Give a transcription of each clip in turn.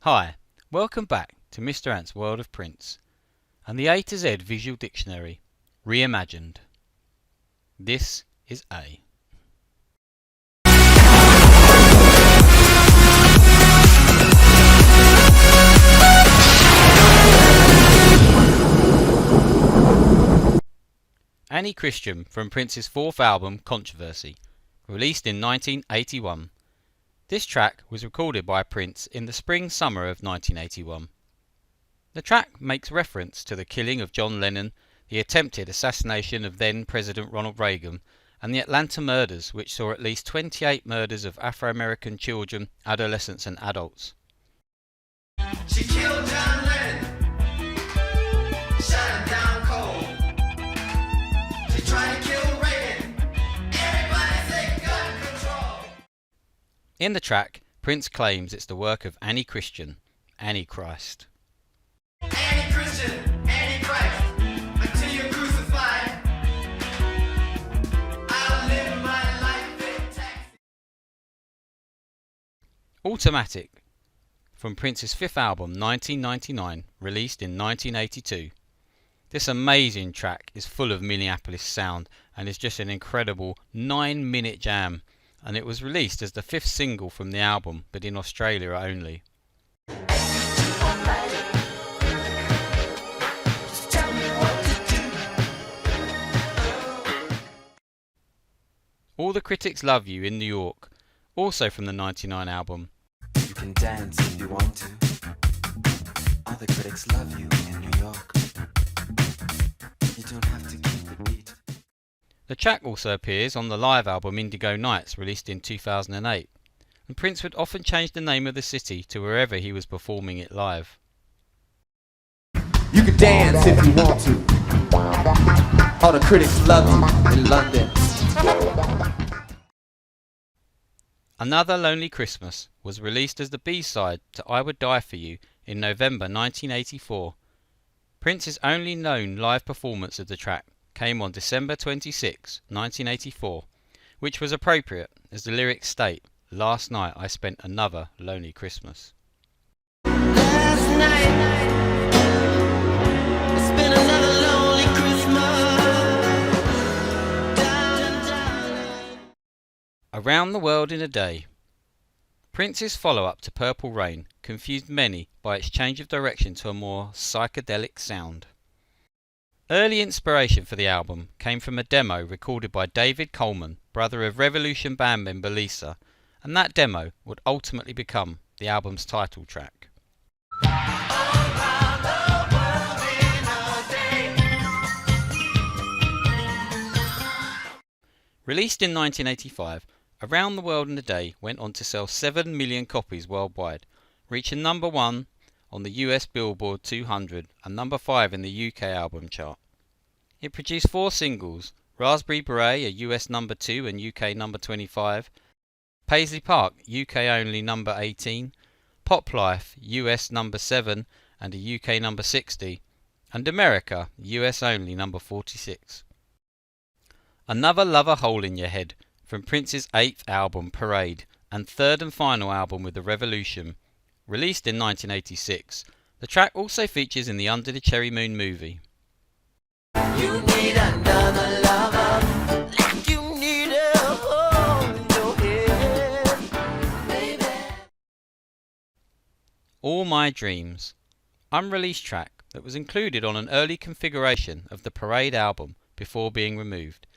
Hi, welcome back to Mr. Ant's World of Prince and the A to Z Visual Dictionary, reimagined. This is A. Annie Christian from Prince's fourth album, Controversy, released in 1981. This track was recorded by Prince in the spring-summer of 1981. The track makes reference to the killing of John Lennon, the attempted assassination of then-President Ronald Reagan, and the Atlanta murders, which saw at least 28 murders of Afro-American children, adolescents and adults. She killed John Lennon, shot him down cold. She tried to kill Reagan, everybody say gun control. In the track, Prince claims it's the work of Annie Christian, Annie Christ. Annie Christian, Annie Christ, until you're crucified, I'll live my life in taxi. Automatic, from Prince's fifth album, 1999, released in 1982. This amazing track is full of Minneapolis sound and is just an incredible 9-minute jam, and it was released as the fifth single from the album, but in Australia only. All the Critics Love You in New York, also from the 99 album. You can dance if you want to. All the critics love you in New York. You don't have to keep the beat. The track also appears on the live album Indigo Nights, released in 2008, and Prince would often change the name of the city to wherever he was performing it live. You can dance if you want to. All the critics love you in London. Another Lonely Christmas was released as the B-side to I Would Die For You in November 1984. Prince's only known live performance of the track came on December 26, 1984, which was appropriate as the lyrics state, "Last night I spent another lonely Christmas." Last night, it's been another lonely Christmas. Around the World in a Day. Prince's follow-up to Purple Rain confused many by its change of direction to a more psychedelic sound. Early inspiration for the album came from a demo recorded by David Coleman, brother of Revolution band member Lisa, and that demo would ultimately become the album's title track. Released in 1985, Around the World in a Day went on to sell 7 million copies worldwide, reaching number 1 on the US Billboard 200 and number 5 in the UK album chart. It produced 4 singles: Raspberry Beret, a US number 2 and UK number 25, Paisley Park, UK only number 18, Pop Life, US number 7 and a UK number 60, and America, US only number 46. Another Love Hole in Your Head, from Prince's 8th album Parade and third and final album with the Revolution, released in 1986. The track also features in the Under the Cherry Moon movie. You need another lover, like you need a hole in your head, baby. All My Dreams, unreleased track that was included on an early configuration of the Parade album before being removed.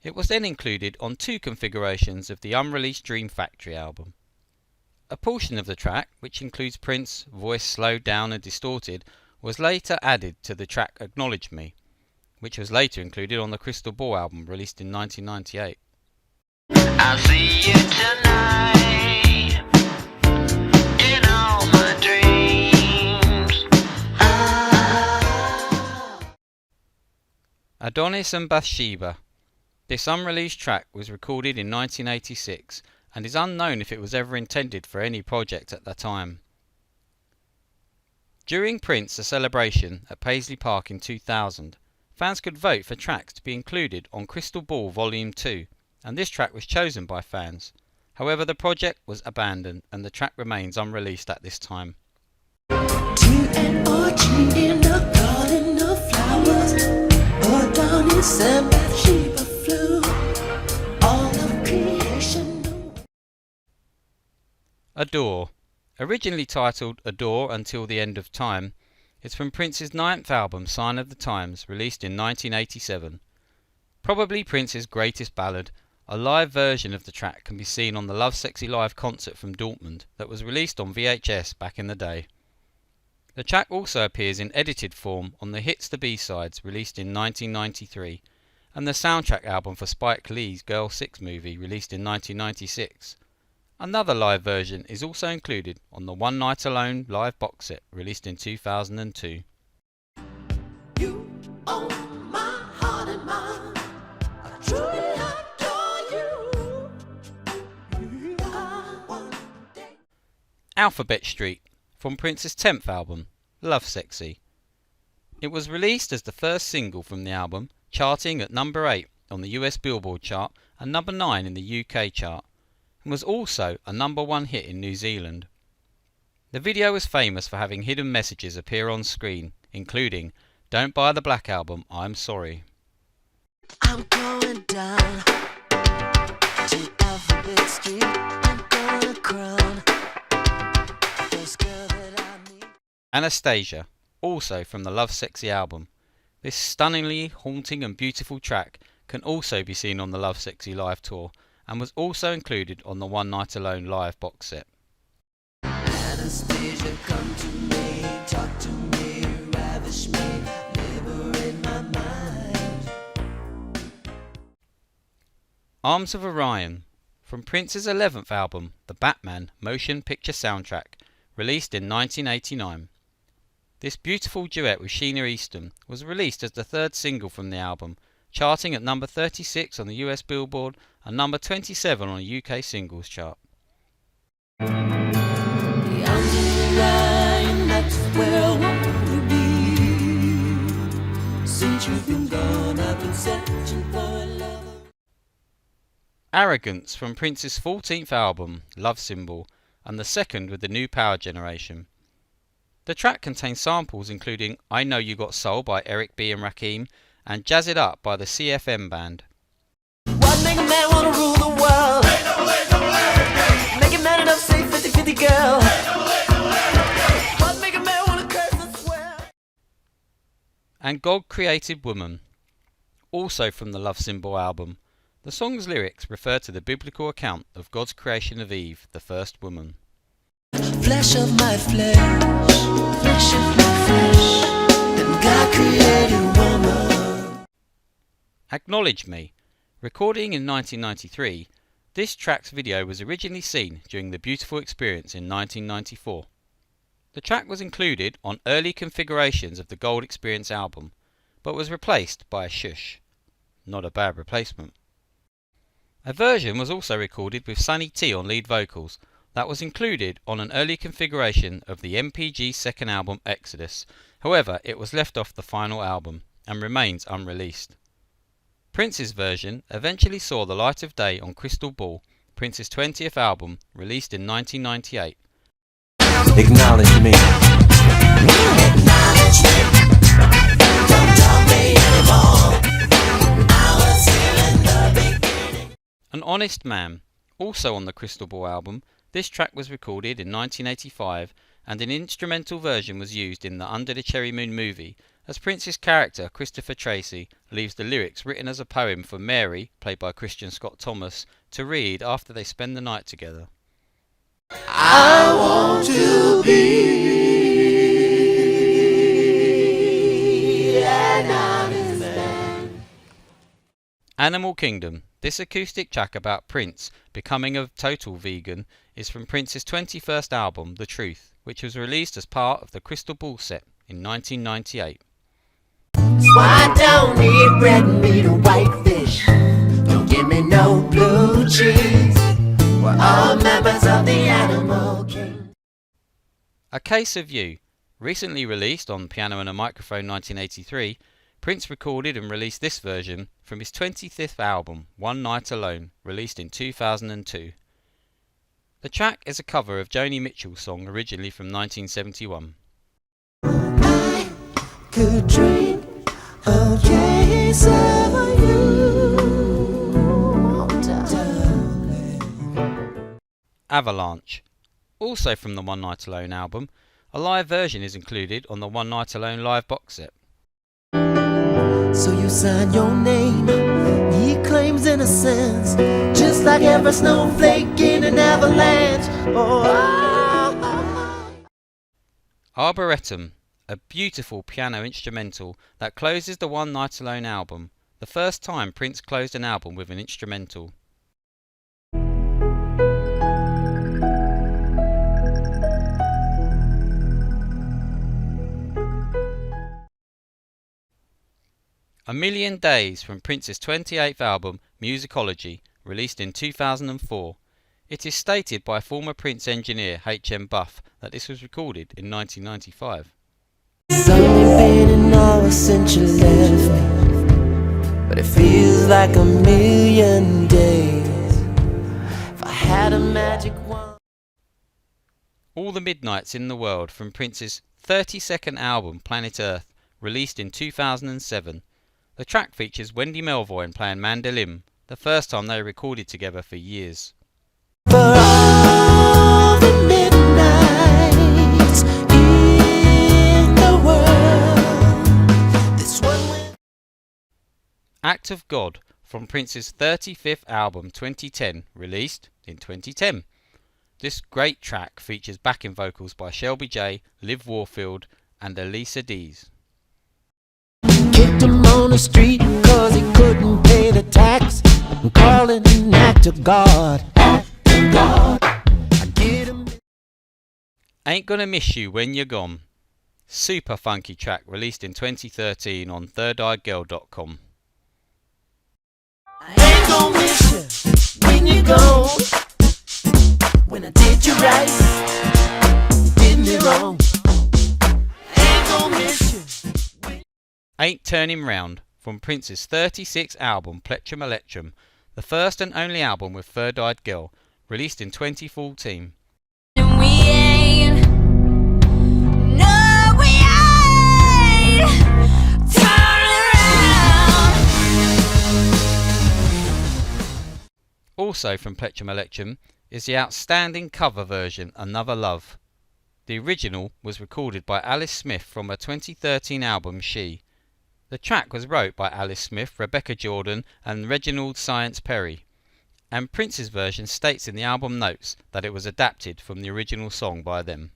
It was then included on 2 configurations of the unreleased Dream Factory album. A portion of the track, which includes Prince's voice slowed down and distorted, was later added to the track Acknowledge Me, which was later included on the Crystal Ball album released in 1998. I'll see you tonight in all my dreams. Adonis and Bathsheba. This unreleased track was recorded in 1986 and is unknown if it was ever intended for any project at the time. During Prince's celebration at Paisley Park in 2000, fans could vote for tracks to be included on Crystal Ball Volume 2, and this track was chosen by fans. However, the project was abandoned and the track remains unreleased at this time. T-N-O-G in a garden of flowers. Adonis and Bathsheba flew. All of creation knew. Ador, originally titled Ador Until the End of Time, is from Prince's ninth album Sign of the Times, released in 1987. Probably Prince's greatest ballad, a live version of the track can be seen on the Love Sexy Live concert from Dortmund that was released on VHS back in the day. The track also appears in edited form on the Hits the B-Sides released in 1993 and the soundtrack album for Spike Lee's Girl 6 movie released in 1996. Another live version is also included on the One Night Alone live box set released in 2002. You own my heart and mind. I truly adore you. One day. Alphabet Street, from Prince's 10th album, Love Sexy. It was released as the first single from the album, charting at number 8 on the US Billboard chart and number 9 in the UK chart, and was also a number 1 hit in New Zealand. The video was famous for having hidden messages appear on screen, including "Don't buy the Black Album, I'm sorry." I'm going down to Alphabet Street. I'm gonna crown this girl that I meet. Anastasia, also from the Love Sexy album. This stunningly haunting and beautiful track can also be seen on the Love Sexy live tour and was also included on the One Night Alone live box set. Anastasia, come to me, talk to me, ravish me, liberate my mind. Arms of Orion, from Prince's 11th album, The Batman Motion Picture Soundtrack, released in 1989. This beautiful duet with Sheena Easton was released as the third single from the album, charting at number 36 on the US Billboard and number 27 on the UK singles chart. The arms of Orion, that's where I want to be. Since you've been gone, I've been searching for a lover. Arrogance, from Prince's 14th album, Love Symbol, and the second with the new Power Generation. The track contains samples including I Know You Got Soul by Eric B. and Rakim and Jazz It Up by the CFM Band. What make a man wanna rule the world? Make a man enough say 50-50 girl. What make a man wanna curse and swear? And God Created Woman, also from the Love Symbol album. The song's lyrics refer to the biblical account of God's creation of Eve, the first woman. Flesh of my flesh, flesh of my flesh, and God created woman. Acknowledge Me. Recording in 1993, this track's video was originally seen during the Beautiful Experience in 1994. The track was included on early configurations of the Gold Experience album, but was replaced by a shush. Not a bad replacement. A version was also recorded with Sonny T on lead vocals that was included on an early configuration of the MPG second album Exodus. However, it was left off the final album and remains unreleased. Prince's version eventually saw the light of day on Crystal Ball, Prince's 20th album, released in 1998. Acknowledge me. Acknowledge me. Don't tell me anymore. I was here in the beginning. An Honest Man, also on the Crystal Ball album. This track was recorded in 1985 and an instrumental version was used in the Under the Cherry Moon movie as Prince's character Christopher Tracy leaves the lyrics written as a poem for Mary, played by Christian Scott Thomas, to read after they spend the night together. I want to be an honest man. Animal Kingdom. This acoustic track about Prince becoming a total vegan is from Prince's 21st album, The Truth, which was released as part of the Crystal Ball set in 1998. So I don't eat red meat or white fish. Don't give me no blue cheese. We're all members of the Animal Kingdom. A Case of You. Recently released on Piano and a Microphone 1983, Prince recorded and released this version from his 25th album, One Night Alone, released in 2002. The track is a cover of Joni Mitchell's song originally from 1971. could drink a case of you, darling. Avalanche. Also from the One Night Alone album, a live version is included on the One Night Alone live box set. So you sign your name, he claims innocence, just like every snowflake in an avalanche. Arboretum, a beautiful piano instrumental that closes the One Night Alone album, the first time Prince closed an album with an instrumental. A Million Days from Prince's 28th album, Musicology, released in 2004. It is stated by former Prince engineer H.M. Buff that this was recorded in 1995. It's only been an hour since you left me, but it feels like a million days. If I had a magic wand. All the Midnights in the World from Prince's 32nd album, Planet Earth, released in 2007. The track features Wendy Melvoin playing mandolin, the first time they recorded together for years. For all the midnights in the world, this one will... Act of God from Prince's 35th album 2010, released in 2010. This great track features backing vocals by Shelby J, Liv Warfield and Elisa Dees. Kicked him on the street cause he couldn't pay the tax. I'm calling an act of God. Act of God. I get him. Ain't Gonna Miss You When You're Gone. Super funky track released in 2013 on thirdeyegirl.com. I ain't gonna miss you when you're gone. When I did you right, you did me wrong. Ain't gonna miss you. Ain't Turning Round from Prince's 36th album Plectrum Electrum, the first and only album with Third Eyed Girl, released in 2014. We ain't, no we ain't, turn around. Also from Plectrum Electrum is the outstanding cover version Another Love. The original was recorded by Alice Smith from her 2013 album She. The track was wrote by Alice Smith, Rebecca Jordan and Reginald Science Perry, and Prince's version states in the album notes that it was adapted from the original song by them.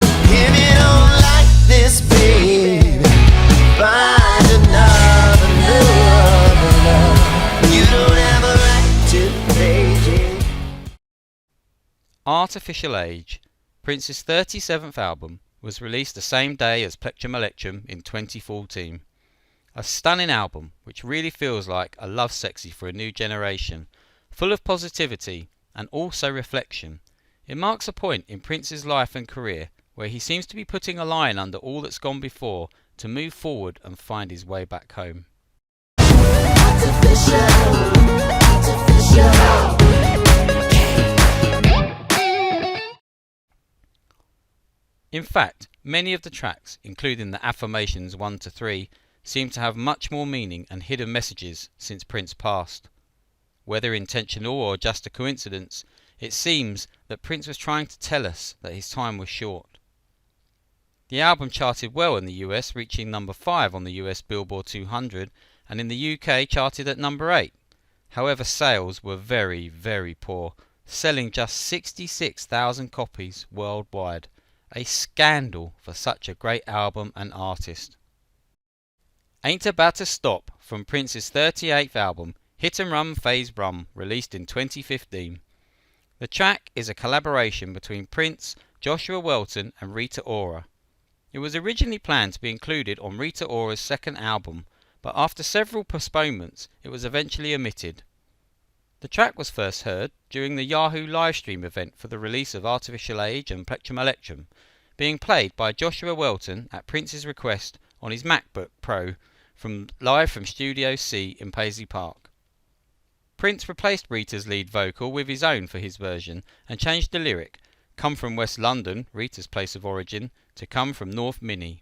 If you don't like this, baby, find another love. You don't have a right to play. Artificial Age, Prince's 37th album, was released the same day as Plectrum Electrum in 2014. A stunning album which really feels like a love sexy for a new generation, full of positivity and also reflection. It marks a point in Prince's life and career where he seems to be putting a line under all that's gone before to move forward and find his way back home. In fact, many of the tracks, including the Affirmations 1 to 3, seem to have much more meaning and hidden messages since Prince passed. Whether intentional or just a coincidence, it seems that Prince was trying to tell us that his time was short. The album charted well in the US, reaching number 5 on the US Billboard 200, and in the UK charted at number 8. However, sales were very, very poor, selling just 66,000 copies worldwide. A scandal for such a great album and artist. Ain't About to Stop from Prince's 38th album, Hit and Run Phase Rum, released in 2015. The track is a collaboration between Prince, Joshua Welton and Rita Ora. It was originally planned to be included on Rita Ora's second album, but after several postponements it was eventually omitted. The track was first heard during the Yahoo livestream event for the release of Artificial Age and Plectrum Electrum, being played by Joshua Welton at Prince's request on his MacBook Pro live from Studio C in Paisley Park. Prince replaced Rita's lead vocal with his own for his version and changed the lyric, "Come from West London," Rita's place of origin, to "Come from North Minnie."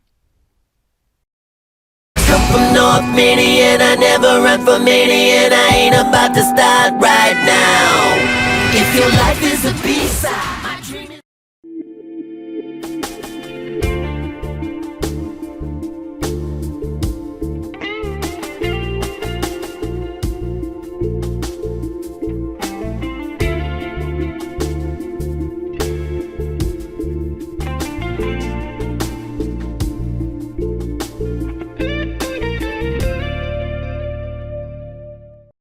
off many, and I never run from any, and I ain't about to start right now. If your life is a B-side,